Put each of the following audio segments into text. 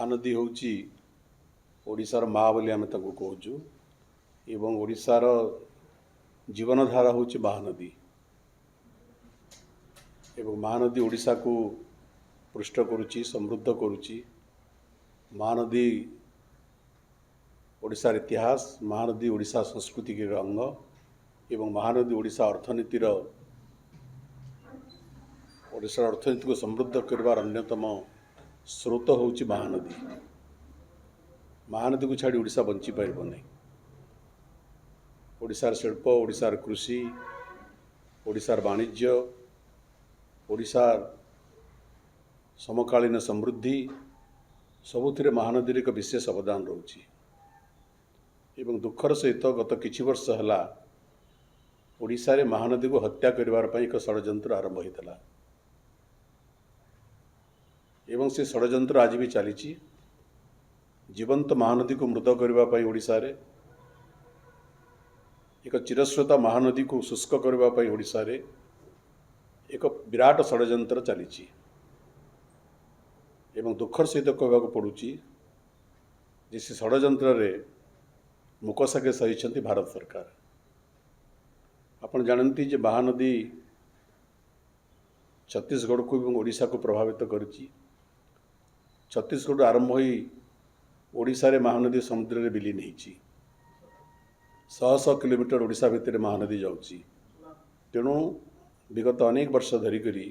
महानदी होउची ओडिशार माँ बोली आम कहूँ एवं ओडिशार जीवनधारा होउची महानदी एवं महानदी ओडिशा को पृष्ठ करुच्ची समृद्ध करुच्ची। महानदी ओडिशार इतिहास, महानदी ओडिशा संस्कृति के अंग एवं महानदी ओडिशा अर्थनीतिर ओडिशार अर्थनीति को समृद्ध करवार अन्यतम स्रोत होउची महानदी। महानदी को छाड़ी ओडिशा बंची पार नहीं। ओडिशार शिल्प, ओडिशार कृषि, ओडिशार वाणिज्य, ओडिशार समकालीन समृद्धि सबुथिरे महानदी एक विशेष अवदान रोची। एवं दुखर सहित गत किछि वर्ष है ओडिशा रे महानदी को हत्या करिवार पई एक षड्यंत्र आरंभ होता एवं से षड्यंत्र आज भी चली। जीवंत महानदी को मृत करने पई ओडिशा रे एक चिरस्रोता महानदी को शुष्क करने पई ओडिशा रे एक विराट षड्यंत्र चली। एवं दुखर सहित कहवाक पड़ुची जे से षड्यंत्र रे मुकसाके सही भारत सरकार। आपण जानती जे महानदी छत्तीसगढ़ को एवं ओडिशा को प्रभावित करुच्ची। छत्तीसगढ़ आरंभ होई ओडिशा रे महानदी समुद्र रे विलीन होइची। 100 किलोमीटर ओडिशा भितर महानदी जाउची। तेणु विगत अनेक वर्ष धरिकरी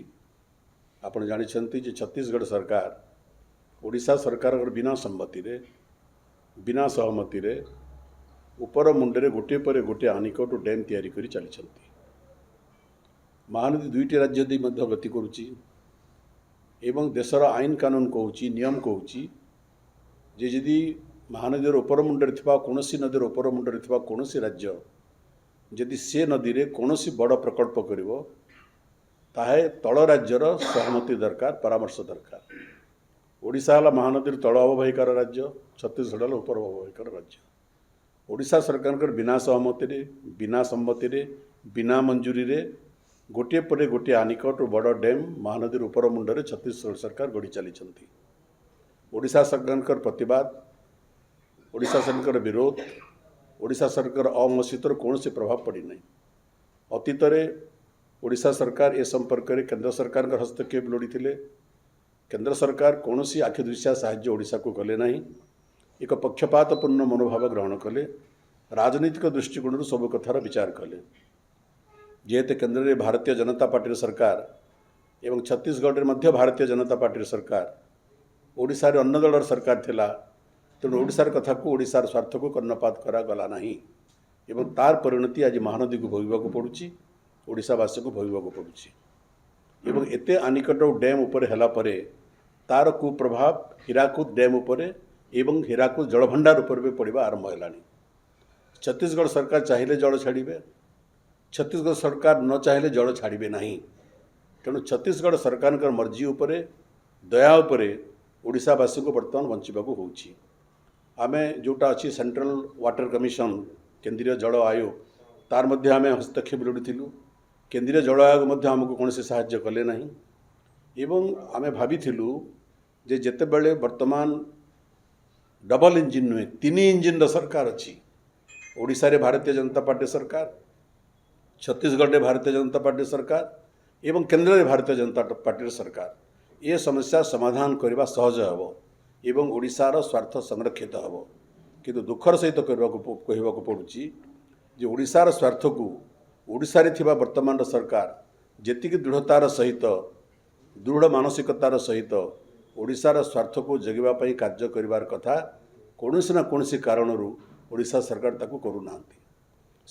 आपण जानिछंती जे छत्तीसगढ़ सरकार ओडिशा सरकार बिना सम्मति रे बिना सहमति रे ऊपर मुंडे गोटे पर गोटे आनिकट डैम तैयारी करी चली। महानदी दुईटी राज्य दे मध्य गति करुच्ची एवं देशर आईन कानून कहूँ नियम कहूँ जे यदि महानदीर उपर मुंडे कौन सी नदीर उपर मुंडे कौन सी राज्य जदि से नदी रे कौन सी बड़ प्रकल्प करिवो ताहे तल राज्यर सहमति दरकार, परामर्श दरकार। ओडिशा है महानदीर तल अववाहिकार राज्य, छत्तीसगढ़ है उपर अववाहिकार राज्य। ओडिशा सरकार बिना सहमति रे बिना सम्मति रे बिना मंजूरी रे गोटे पर गोटे आनिकट बड़ डैम महानदीर उपर मुंडे छत्तीसगढ़ सरकार गढ़ी चली। ओडिशा सरकार प्रतिवाद, ओडिशा सरकार विरोध, ओडिशा सरकार अमसितर कौन से प्रभाव पड़ी नहीं। अतीत में ओडिशा सरकार ए संपर्क में केंद्र सरकार हस्तक्षेप लोड़ी थे। केंद्र सरकार कौन सी आखि दृश्या साहाय्य ओडिशा को कले नहीं। एक पक्षपातपूर्ण मनोभाव ग्रहण कले। राजनीतिक दृष्टिकोण सब कथार विचार कले। जेहेतु केंद्र में भारतीय जनता पार्टी सरकार एवं छत्तीसगढ़ में भारतीय जनता पार्टी सरकार ओडिशा रे अन्य दलर सरकार थिला। तेणु ओडिशार कथा को ओडिशार स्वार्थ को कर्णपात करागला नहीं एवं तार परिणति आज महानदी को भोगवाक पड़ुची, ओडिशावासी को भोगवाक पड़ुची। एवं एते आनिकट डैम उपर हैला परे तार कुप्रभाव हीराकुद डैम उपर एवं हीराकुद जलभंडार उपर भी पड़ा आरंभ हैलानी। छत्तीसगढ़ सरकार चाहिए जल छाड़े, छत्तीसगढ़ सरकार न चाहिए जल छाड़े नहीं। तेणु छत्तीसगढ़ सरकार मर्जी उपरे दया उपरे ओडिशावासी को बर्तमान बंचवाक होउची। आमे जोटा अच्छी सेंट्रल वाटर कमिशन केंद्रीय जल आयोग तार मध्य आमे हस्तक्षेप लोड़ीलु। केंद्रीय जल आयोग मध्य आमको कौन से साहाय्य कले नहीं एवं आमे भाविलु जे जेते बेले वर्तमान डबल इंजिन नुहे 3 इंजिन सरकार अच्छी। ओडिशा रे भारतीय जनता पार्टी सरकार, छत्तीसगढ़ रे भारतीय जनता पार्टी सरकार एवं केंद्र रे भारतीय जनता पार्टी सरकार ये समस्या समाधान करने सहज हम एवं ओडिशार स्वार्थ संरक्षित हम। किंतु दुखर सहित कहवाक पड़ुची जे ओडिशार स्वार्थ को ओडिशा रे थिबा वर्तमान सरकार जेतिक दृढ़तार सहित दृढ़ मानसिकतार सहित ओडिशार स्वार्थ को जगिबा पई कार्य करिवार कथा कौन ना कौन कारणरू ओडिशा सरकार ताकू करूना।